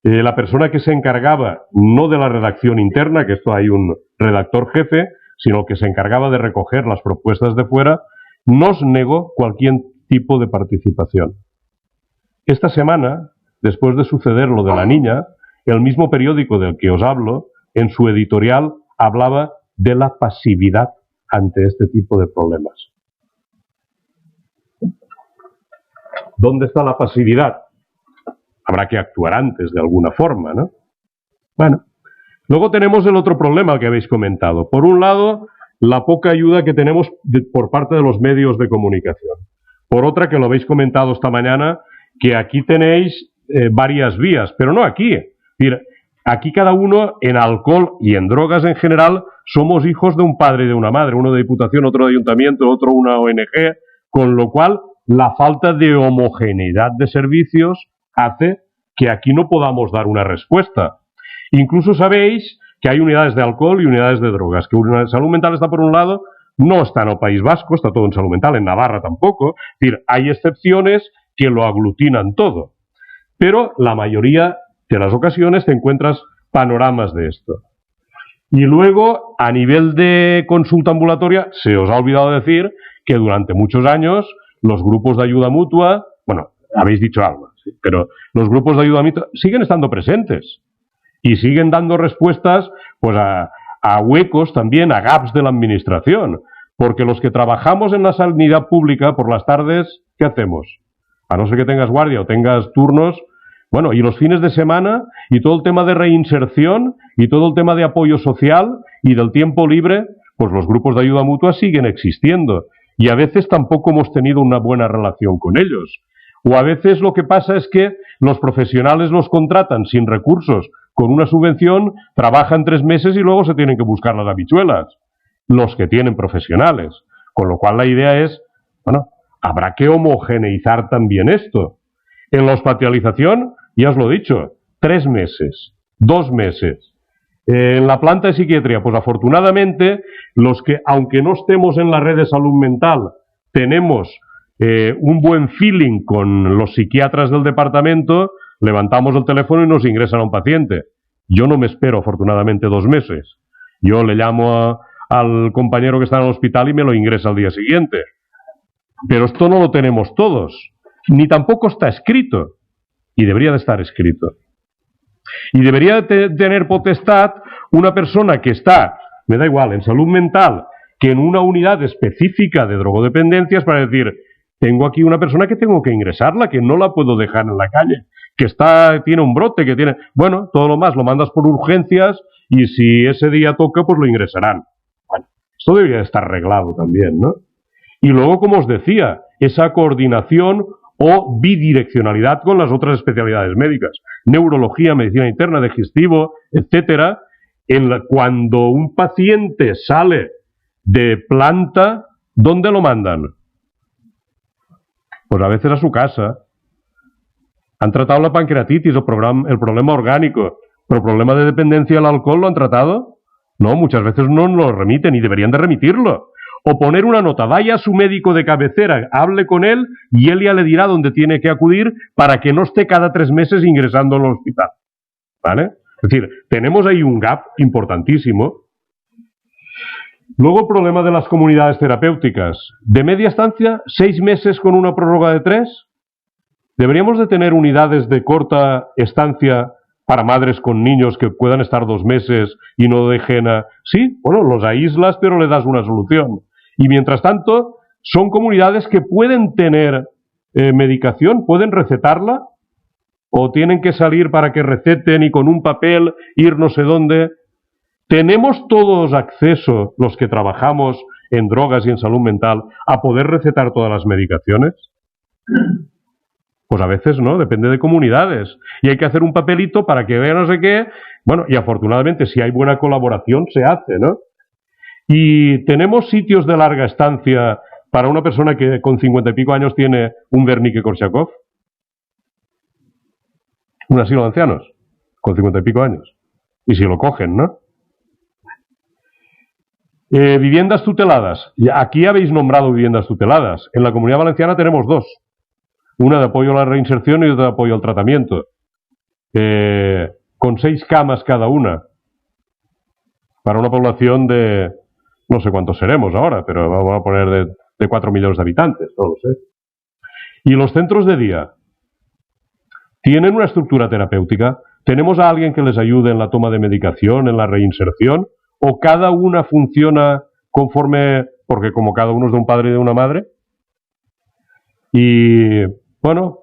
La persona que se encargaba, no de la redacción interna, que esto hay un redactor jefe, sino que se encargaba de recoger las propuestas de fuera, nos negó cualquier tipo de participación. Esta semana, después de suceder lo de la niña, el mismo periódico del que os hablo, en su editorial, hablaba de la pasividad ante este tipo de problemas. ¿Dónde está la pasividad? Habrá que actuar antes, de alguna forma, ¿no? Bueno, luego tenemos el otro problema que habéis comentado. Por un lado, la poca ayuda que tenemos por parte de los medios de comunicación. Por otra, que lo habéis comentado esta mañana, que aquí tenéis varias vías, pero no aquí. Es decir, aquí cada uno, en alcohol y en drogas en general, somos hijos de un padre y de una madre, uno de Diputación, otro de Ayuntamiento, otro una ONG, con lo cual la falta de homogeneidad de servicios hace que aquí no podamos dar una respuesta. Incluso sabéis que hay unidades de alcohol y unidades de drogas, que una de salud mental está por un lado, no está en el País Vasco, está todo en salud mental, en Navarra tampoco. Es decir, hay excepciones que lo aglutinan todo. Pero la mayoría de las ocasiones te encuentras panoramas de esto. Y luego, a nivel de consulta ambulatoria, se os ha olvidado decir que durante muchos años los grupos de ayuda mutua, bueno, habéis dicho algo, ¿sí? Pero los grupos de ayuda mutua siguen estando presentes y siguen dando respuestas pues a huecos también, a gaps de la administración. Porque los que trabajamos en la sanidad pública por las tardes, ¿qué hacemos? A no ser que tengas guardia o tengas turnos. Bueno, y los fines de semana, y todo el tema de reinserción, y todo el tema de apoyo social, y del tiempo libre, pues los grupos de ayuda mutua siguen existiendo. Y a veces tampoco hemos tenido una buena relación con ellos. O a veces lo que pasa es que los profesionales los contratan sin recursos, con una subvención, trabajan 3 meses y luego se tienen que buscar las habichuelas. Los que tienen profesionales. Con lo cual la idea es, bueno, habrá que homogeneizar también esto. En la hospitalización, ya os lo he dicho, 3 meses, 2 meses. En la planta de psiquiatría, pues afortunadamente, los que, aunque no estemos en la red de salud mental, tenemos un buen feeling con los psiquiatras del departamento, levantamos el teléfono y nos ingresan a un paciente. Yo no me espero, afortunadamente, 2 meses. Yo le llamo al compañero que está en el hospital y me lo ingresa al día siguiente. Pero esto no lo tenemos todos, ni tampoco está escrito, y debería de estar escrito. Y debería de tener potestad una persona que está, me da igual, en salud mental, que en una unidad específica de drogodependencias para decir, tengo aquí una persona que tengo que ingresarla, que no la puedo dejar en la calle, que tiene un brote, que tiene... Bueno, todo lo más lo mandas por urgencias y si ese día toca, pues lo ingresarán. Bueno, esto debería de estar arreglado también, ¿no? Y luego, como os decía, esa coordinación o bidireccionalidad con las otras especialidades médicas, neurología, medicina interna, digestivo, etcétera. Cuando un paciente sale de planta, ¿dónde lo mandan? Pues a veces a su casa. Han tratado la pancreatitis, el problema orgánico, pero el problema de dependencia al alcohol, ¿lo han tratado? No, muchas veces no lo remiten y deberían de remitirlo. O poner una nota, vaya a su médico de cabecera, hable con él y él ya le dirá dónde tiene que acudir para que no esté cada 3 meses ingresando al hospital. ¿Vale? Es decir, tenemos ahí un gap importantísimo. Luego el problema de las comunidades terapéuticas. De media estancia, 6 meses con una prórroga de 3. ¿Deberíamos de tener unidades de corta estancia para madres con niños que puedan estar 2 meses y no dejen a... Sí, bueno, los aíslas, pero le das una solución. Y mientras tanto, son comunidades que pueden tener medicación, pueden recetarla, o tienen que salir para que receten y con un papel ir no sé dónde. ¿Tenemos todos acceso, los que trabajamos en drogas y en salud mental, a poder recetar todas las medicaciones? Pues a veces no, depende de comunidades. Y hay que hacer un papelito para que vea no sé qué. Bueno, y afortunadamente si hay buena colaboración se hace, ¿no? Y tenemos sitios de larga estancia para una persona que con 50 y pico años tiene un Wernicke-Korsakoff. Un asilo de ancianos, con 50 y pico años. Y si lo cogen, ¿no? Viviendas tuteladas. Aquí habéis nombrado viviendas tuteladas. En la Comunidad Valenciana tenemos 2. Una de apoyo a la reinserción y otra de apoyo al tratamiento. Con 6 camas cada una. Para una población de... No sé cuántos seremos ahora, pero vamos a poner de 4 millones de habitantes, no lo sé. Y los centros de día tienen una estructura terapéutica. ¿Tenemos a alguien que les ayude en la toma de medicación, en la reinserción? ¿O cada una funciona conforme, porque como cada uno es de un padre y de una madre? Y, bueno,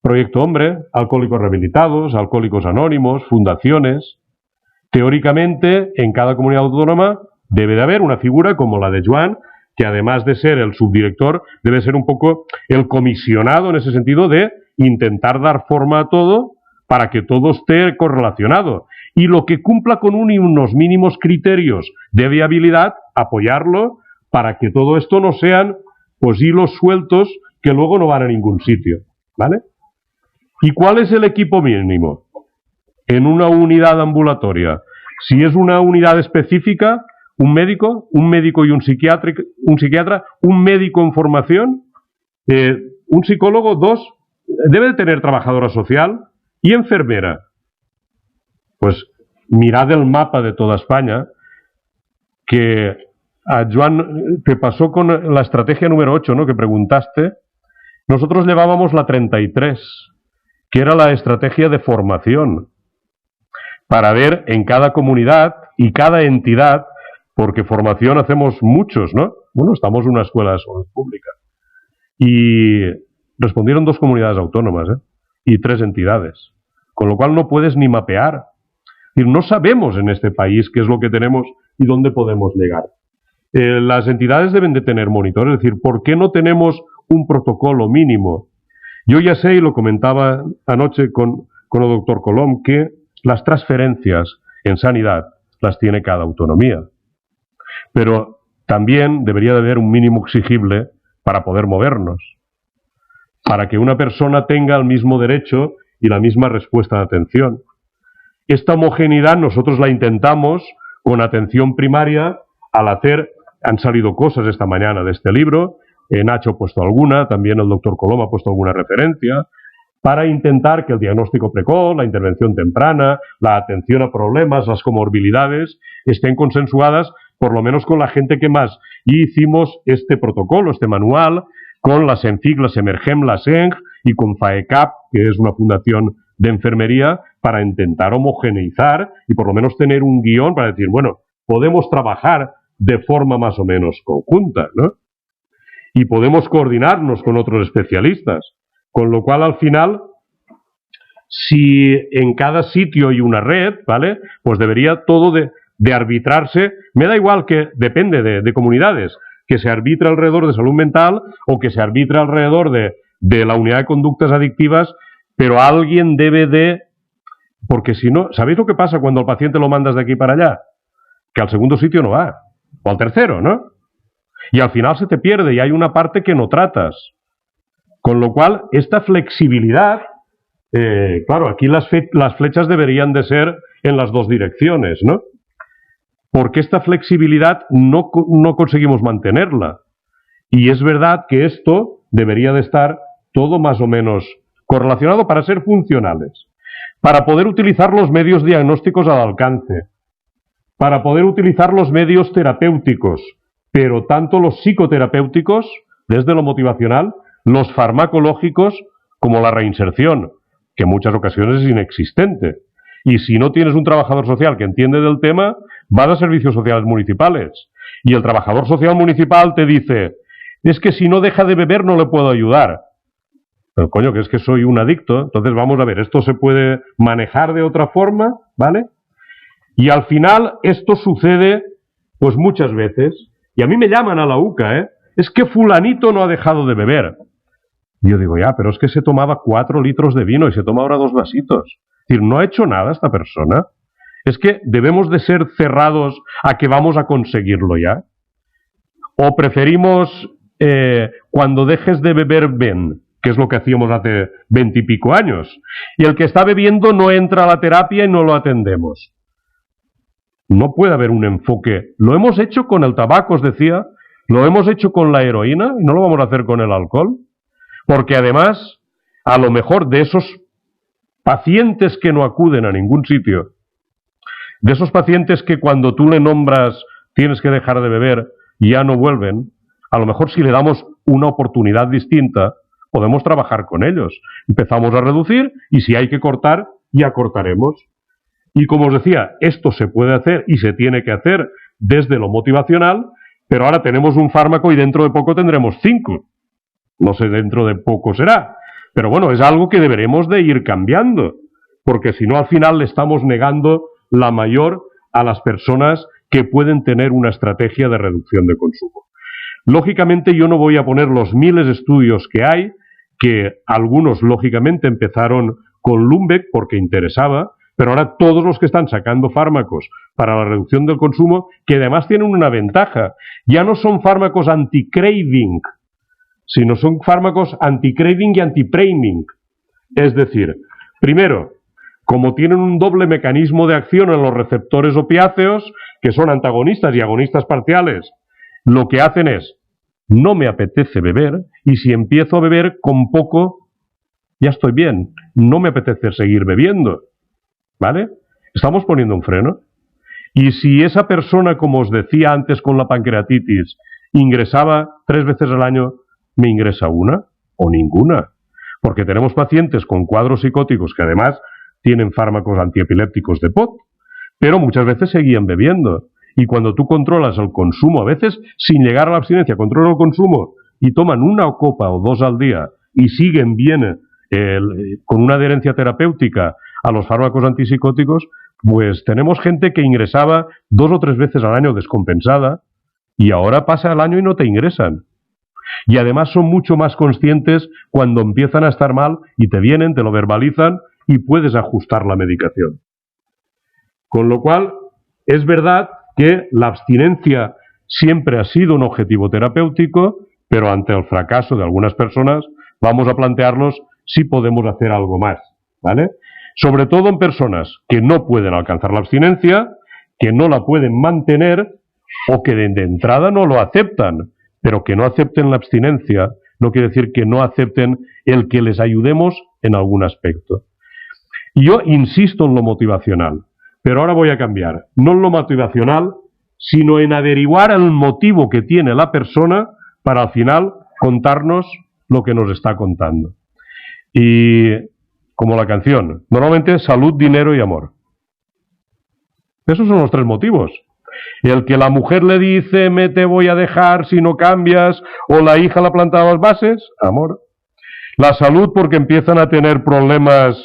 Proyecto Hombre, Alcohólicos Rehabilitados, Alcohólicos Anónimos, fundaciones. Teóricamente, en cada comunidad autónoma debe de haber una figura como la de Joan, que además de ser el subdirector, debe ser un poco el comisionado en ese sentido de intentar dar forma a todo para que todo esté correlacionado. Y lo que cumpla con unos mínimos criterios de viabilidad, apoyarlo para que todo esto no sean pues hilos sueltos que luego no van a ningún sitio, ¿vale? ¿Y cuál es el equipo mínimo en una unidad ambulatoria? Si es una unidad específica, un médico y un psiquiatra, un médico en formación, un psicólogo, 2, debe de tener trabajadora social y enfermera. Pues mirad el mapa de toda España, que a Joan te pasó con la estrategia número 8, ¿no?, que preguntaste. Nosotros llevábamos la 33, que era la estrategia de formación, para ver en cada comunidad y cada entidad, porque formación hacemos muchos, ¿no? Bueno, estamos en una escuela de salud pública. Y respondieron 2 comunidades autónomas, y 3 entidades. Con lo cual no puedes ni mapear. Es decir, no sabemos en este país qué es lo que tenemos y dónde podemos llegar. Las entidades deben de tener monitores, es decir, ¿por qué no tenemos un protocolo mínimo? Yo ya sé, y lo comentaba anoche con el doctor Colom, que las transferencias en sanidad las tiene cada autonomía. Pero también debería de haber un mínimo exigible para poder movernos, para que una persona tenga el mismo derecho y la misma respuesta de atención. Esta homogeneidad nosotros la intentamos con atención primaria al hacer, han salido cosas esta mañana de este libro, Nacho ha puesto alguna, también el doctor Colom ha puesto alguna referencia, para intentar que el diagnóstico precoz, la intervención temprana, la atención a problemas, las comorbilidades, estén consensuadas por lo menos con la gente que más. Y hicimos este protocolo, este manual, con las ENFIC, las Emergem, las ENG y con FAECAP, que es una fundación de enfermería, para intentar homogeneizar y por lo menos tener un guión para decir, bueno, podemos trabajar de forma más o menos conjunta, ¿no? Y podemos coordinarnos con otros especialistas. Con lo cual, al final, si en cada sitio hay una red, ¿vale?, pues debería todo de arbitrarse. Me da igual que depende de comunidades, que se arbitre alrededor de salud mental o que se arbitre alrededor de la unidad de conductas adictivas, pero alguien debe de... Porque si no, ¿sabéis lo que pasa cuando al paciente lo mandas de aquí para allá? Que al segundo sitio no va, o al tercero, ¿no? Y al final se te pierde y hay una parte que no tratas. Con lo cual, esta flexibilidad, claro, aquí las flechas deberían de ser en las 2 direcciones, ¿no? Porque esta flexibilidad no conseguimos mantenerla. Y es verdad que esto debería de estar todo más o menos correlacionado para ser funcionales, para poder utilizar los medios diagnósticos al alcance, para poder utilizar los medios terapéuticos, pero tanto los psicoterapéuticos, desde lo motivacional, los farmacológicos, como la reinserción, que en muchas ocasiones es inexistente. Y si no tienes un trabajador social que entiende del tema, vas a servicios sociales municipales. Y el trabajador social municipal te dice, es que si no deja de beber no le puedo ayudar. Pero coño, que es que soy un adicto. Entonces vamos a ver, esto se puede manejar de otra forma, ¿vale? Y al final esto sucede pues muchas veces. Y a mí me llaman a la UCA, es que fulanito no ha dejado de beber. Y yo digo, ya, pero es que se tomaba 4 litros de vino y se toma ahora 2 vasitos. Es decir, no ha hecho nada esta persona. Es que debemos de ser cerrados a que vamos a conseguirlo ya. O preferimos, cuando dejes de beber, ven, que es lo que hacíamos hace 20 y pico años. Y el que está bebiendo no entra a la terapia y no lo atendemos. No puede haber un enfoque. Lo hemos hecho con el tabaco, os decía, lo hemos hecho con la heroína y no lo vamos a hacer con el alcohol. Porque además, a lo mejor de esos pacientes que no acuden a ningún sitio, de esos pacientes que cuando tú le nombras tienes que dejar de beber y ya no vuelven, a lo mejor si le damos una oportunidad distinta, podemos trabajar con ellos. Empezamos a reducir y si hay que cortar, ya cortaremos. Y como os decía, esto se puede hacer y se tiene que hacer desde lo motivacional, pero ahora tenemos un fármaco y dentro de poco tendremos 5. No sé, dentro de poco será. Pero bueno, es algo que deberemos de ir cambiando, porque si no al final le estamos negando la mayor a las personas que pueden tener una estrategia de reducción de consumo. Lógicamente yo no voy a poner los miles de estudios que hay, que algunos lógicamente empezaron con Lundbeck porque interesaba, pero ahora todos los que están sacando fármacos para la reducción del consumo, que además tienen una ventaja, ya no son fármacos anti-craving, sino son fármacos anti-craving y anti-priming. Es decir, primero, como tienen un doble mecanismo de acción en los receptores opiáceos, que son antagonistas y agonistas parciales, lo que hacen es, no me apetece beber, y si empiezo a beber con poco, ya estoy bien, no me apetece seguir bebiendo, ¿vale? Estamos poniendo un freno. Y si esa persona, como os decía antes con la pancreatitis, ingresaba 3 veces al año, me ingresa una o ninguna. Porque tenemos pacientes con cuadros psicóticos que además tienen fármacos antiepilépticos de POT, pero muchas veces seguían bebiendo. Y cuando tú controlas el consumo, a veces sin llegar a la abstinencia, controlan el consumo y toman una copa o 2 al día y siguen bien con una adherencia terapéutica a los fármacos antipsicóticos, pues tenemos gente que ingresaba 2 o 3 veces al año descompensada y ahora pasa el año y no te ingresan. Y además son mucho más conscientes cuando empiezan a estar mal y te vienen, te lo verbalizan y puedes ajustar la medicación. Con lo cual, es verdad que la abstinencia siempre ha sido un objetivo terapéutico, pero ante el fracaso de algunas personas vamos a plantearnos si podemos hacer algo más, ¿vale? Sobre todo en personas que no pueden alcanzar la abstinencia, que no la pueden mantener o que de entrada no lo aceptan, pero que no acepten la abstinencia no quiere decir que no acepten el que les ayudemos en algún aspecto. Y yo insisto en lo motivacional, pero ahora voy a cambiar, no en lo motivacional, sino en averiguar el motivo que tiene la persona para al final contarnos lo que nos está contando. Y como la canción, normalmente salud, dinero y amor. Esos son los 3 motivos. El que la mujer le dice, me te voy a dejar si no cambias, o la hija la planta las bases, amor. La salud porque empiezan a tener problemas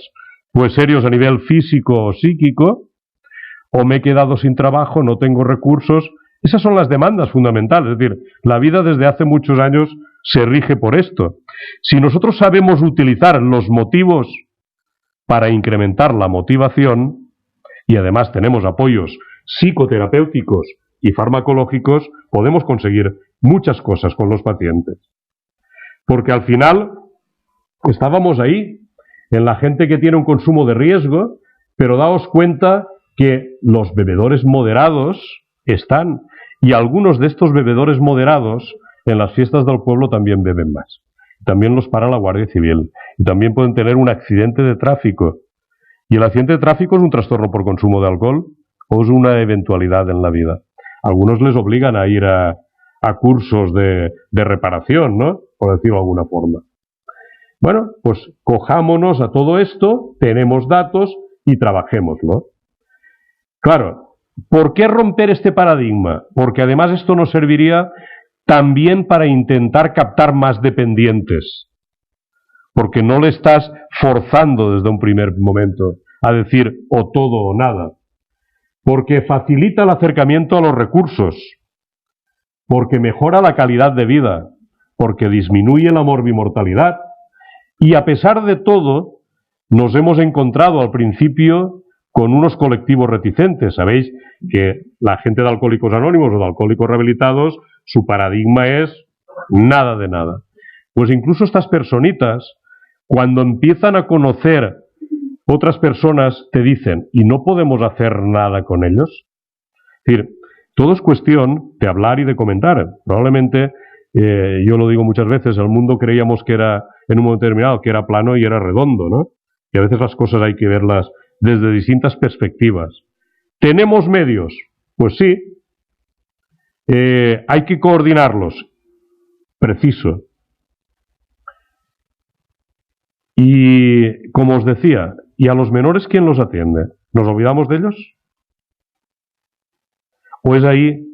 pues serios a nivel físico o psíquico, o me he quedado sin trabajo, no tengo recursos. Esas son las demandas fundamentales, es decir, la vida desde hace muchos años se rige por esto. Si nosotros sabemos utilizar los motivos para incrementar la motivación, y además tenemos apoyos psicoterapéuticos y farmacológicos, podemos conseguir muchas cosas con los pacientes. Porque al final estábamos ahí, en la gente que tiene un consumo de riesgo, pero daos cuenta que los bebedores moderados están, y algunos de estos bebedores moderados en las fiestas del pueblo también beben más. También los para la Guardia Civil, y también pueden tener un accidente de tráfico. Y el accidente de tráfico es un trastorno por consumo de alcohol, o es una eventualidad en la vida. Algunos les obligan a ir a cursos de reparación, ¿no? Por decirlo de alguna forma. Bueno, pues cojámonos a todo esto, tenemos datos y trabajémoslo. Claro, ¿por qué romper este paradigma? Porque además esto nos serviría también para intentar captar más dependientes. Porque no le estás forzando desde un primer momento a decir o todo o nada. Porque facilita el acercamiento a los recursos, porque mejora la calidad de vida, porque disminuye la morbimortalidad. Y a pesar de todo, nos hemos encontrado al principio con unos colectivos reticentes. Sabéis que la gente de Alcohólicos Anónimos o de Alcohólicos Rehabilitados, su paradigma es nada de nada. Pues incluso estas personitas, cuando empiezan a conocer otras personas, te dicen, ¿y no podemos hacer nada con ellos? Es decir, todo es cuestión de hablar y de comentar. Probablemente, yo lo digo muchas veces, el mundo creíamos que era, en un momento determinado, que era plano y era redondo, ¿no? Y a veces las cosas hay que verlas desde distintas perspectivas. ¿Tenemos medios? Pues sí. Hay que coordinarlos. Preciso. Y, como os decía, ¿y a los menores quién los atiende? ¿Nos olvidamos de ellos? ¿O es ahí,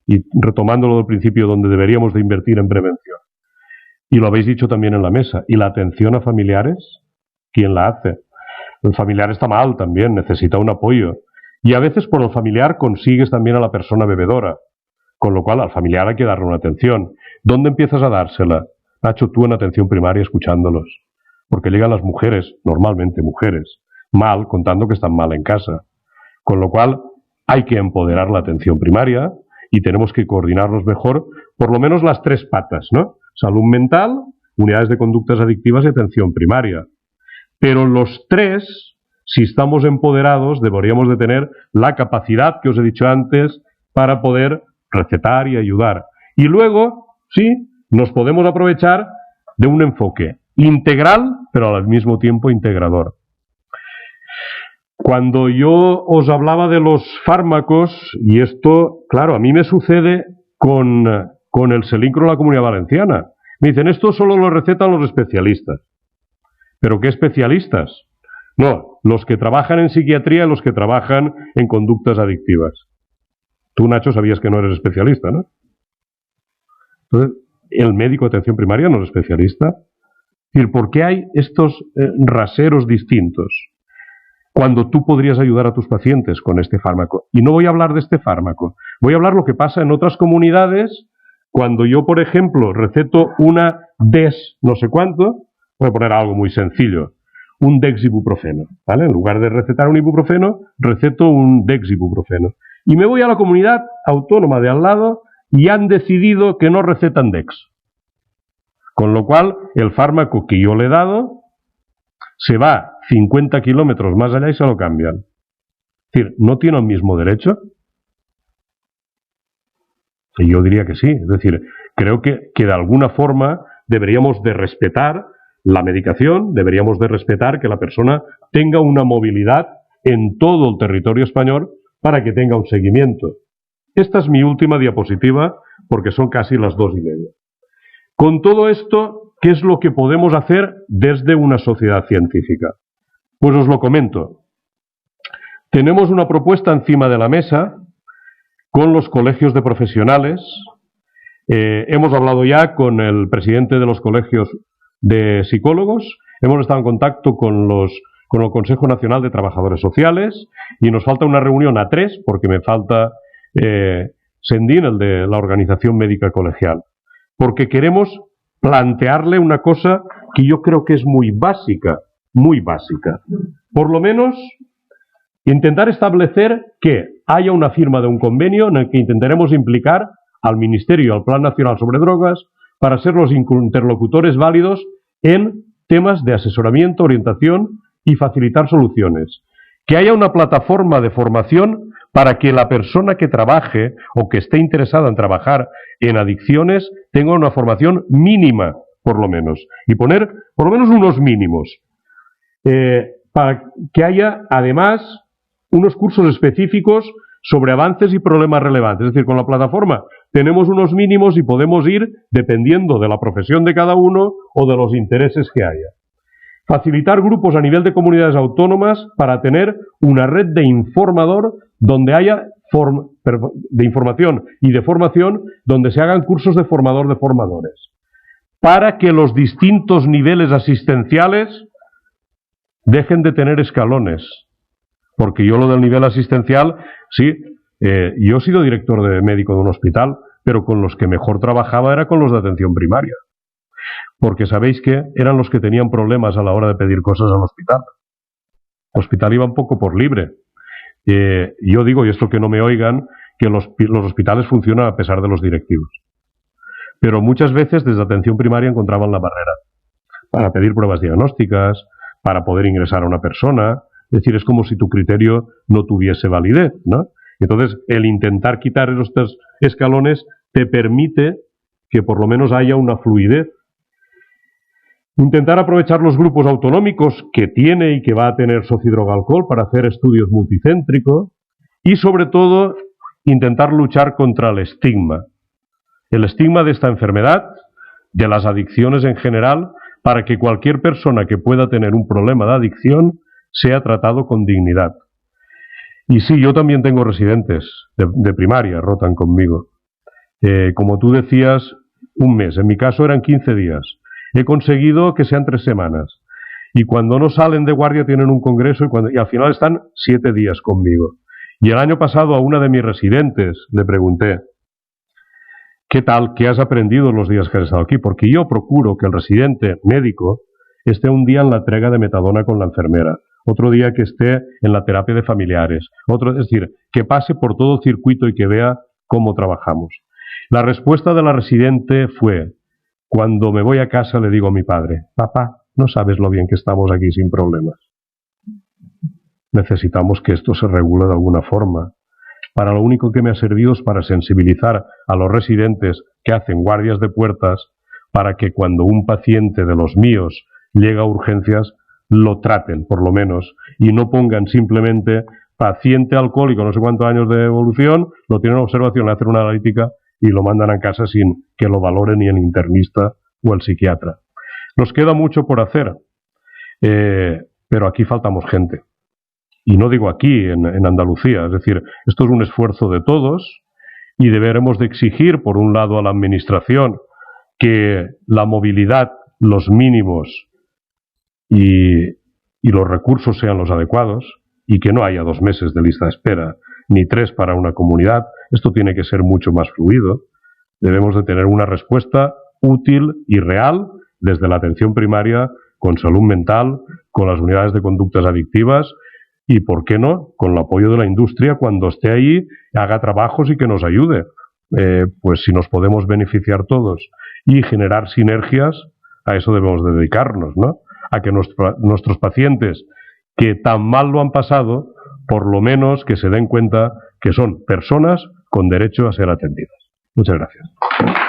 y retomándolo del principio, donde deberíamos de invertir en prevención? Y lo habéis dicho también en la mesa. ¿Y la atención a familiares? ¿Quién la hace? El familiar está mal también, necesita un apoyo. Y a veces por el familiar consigues también a la persona bebedora. Con lo cual al familiar hay que darle una atención. ¿Dónde empiezas a dársela? Nacho, tú en atención primaria escuchándolos. Porque llegan las mujeres, normalmente mujeres, mal, contando que están mal en casa. Con lo cual hay que empoderar la atención primaria y tenemos que coordinarlos mejor, por lo menos las 3 patas, ¿no? Salud mental, unidades de conductas adictivas y atención primaria. Pero los 3 si estamos empoderados, deberíamos de tener la capacidad que os he dicho antes para poder recetar y ayudar. Y luego, sí, nos podemos aprovechar de un enfoque integral, pero al mismo tiempo integrador. Cuando yo os hablaba de los fármacos, y esto, claro, a mí me sucede con el Selincro en la Comunidad Valenciana. Me dicen, esto solo lo recetan los especialistas. ¿Pero qué especialistas? No, los que trabajan en psiquiatría y los que trabajan en conductas adictivas. Tú, Nacho, sabías que no eres especialista, ¿no? Entonces, el médico de atención primaria no es especialista. Es decir, ¿por qué hay estos raseros distintos? Cuando tú podrías ayudar a tus pacientes con este fármaco. Y no voy a hablar de este fármaco. Voy a hablar lo que pasa en otras comunidades cuando yo, por ejemplo, receto una no sé cuánto, voy a poner algo muy sencillo, un dexibuprofeno, ¿vale? En lugar de recetar un ibuprofeno, receto un dexibuprofeno. Y me voy a la comunidad autónoma de al lado y han decidido que no recetan dex. Con lo cual, el fármaco que yo le he dado se va 50 kilómetros más allá y se lo cambian. Es decir, ¿no tiene el mismo derecho? Y yo diría que sí. Es decir, creo que de alguna forma deberíamos de respetar la medicación, deberíamos de respetar que la persona tenga una movilidad en todo el territorio español para que tenga un seguimiento. Esta es mi última diapositiva porque son casi las 2:30. Con todo esto, ¿qué es lo que podemos hacer desde una sociedad científica? Pues os lo comento. Tenemos una propuesta encima de la mesa con los colegios de profesionales. Hemos hablado ya con el presidente de los colegios de psicólogos, hemos estado en contacto con el Consejo Nacional de Trabajadores Sociales y nos falta una reunión a 3 porque me falta Sendín, el de la Organización Médica Colegial, porque queremos plantearle una cosa que yo creo que es muy básica, por lo menos intentar establecer que haya una firma de un convenio en el que intentaremos implicar al Ministerio y al Plan Nacional sobre Drogas para ser los interlocutores válidos en temas de asesoramiento, orientación y facilitar soluciones. Que haya una plataforma de formación para que la persona que trabaje o que esté interesada en trabajar en adicciones tenga una formación mínima, por lo menos, y poner por lo menos unos mínimos. Para que haya, además, unos cursos específicos sobre avances y problemas relevantes. Es decir, con la plataforma tenemos unos mínimos y podemos ir dependiendo de la profesión de cada uno o de los intereses que haya. Facilitar grupos a nivel de comunidades autónomas para tener una red de informador donde haya de información y de formación donde se hagan cursos de formador de formadores. Para que los distintos niveles asistenciales dejen de tener escalones. Porque yo lo del nivel asistencial, sí, yo he sido director de médico de un hospital, pero con los que mejor trabajaba era con los de atención primaria. Porque sabéis que eran los que tenían problemas a la hora de pedir cosas al hospital. El hospital iba un poco por libre. Yo digo, y esto que no me oigan, que los hospitales funcionan a pesar de los directivos. Pero muchas veces desde atención primaria encontraban la barrera para pedir pruebas diagnósticas, para poder ingresar a una persona. Es decir, es como si tu criterio no tuviese validez, ¿no? Entonces, el intentar quitar estos escalones te permite que por lo menos haya una fluidez. Intentar aprovechar los grupos autonómicos que tiene y que va a tener Socidroga-Alcohol para hacer estudios multicéntricos y, sobre todo, intentar luchar contra el estigma. El estigma de esta enfermedad, de las adicciones en general, para que cualquier persona que pueda tener un problema de adicción sea tratado con dignidad. Y sí, yo también tengo residentes de primaria, rotan conmigo. Como tú decías, un mes. En mi caso eran 15 días. He conseguido que sean 3 semanas. Y cuando no salen de guardia tienen un congreso y al final están 7 días conmigo. Y el año pasado a una de mis residentes le pregunté, ¿qué tal? ¿Qué has aprendido en los días que has estado aquí? Porque yo procuro que el residente médico esté un día en la entrega de metadona con la enfermera, otro día que esté en la terapia de familiares, es decir, que pase por todo el circuito y que vea cómo trabajamos. La respuesta de la residente fue, cuando me voy a casa le digo a mi padre, papá, no sabes lo bien que estamos aquí sin problemas. necesitamos que esto se regule de alguna forma. Para lo único que me ha servido es para sensibilizar a los residentes que hacen guardias de puertas para que cuando un paciente de los míos llega a urgencias lo traten, por lo menos, y no pongan simplemente paciente alcohólico, no sé cuántos años de evolución, lo tienen en observación, le hacen una analítica y lo mandan a casa sin que lo valore ni el internista o el psiquiatra. Nos queda mucho por hacer, pero aquí faltamos gente. Y no digo aquí, en Andalucía, es decir, esto es un esfuerzo de todos y deberemos de exigir, por un lado, a la Administración que la movilidad, los mínimos y los recursos sean los adecuados y que no haya 2 meses de lista de espera ni 3 para una comunidad. Esto tiene que ser mucho más fluido. Debemos de tener una respuesta útil y real desde la atención primaria, con salud mental, con las unidades de conductas adictivas y, ¿por qué no?, con el apoyo de la industria cuando esté ahí, haga trabajos y que nos ayude. Pues si nos podemos beneficiar todos y generar sinergias, a eso debemos dedicarnos, ¿no? A que nuestros pacientes que tan mal lo han pasado, por lo menos que se den cuenta que son personas con derecho a ser atendidas. Muchas gracias.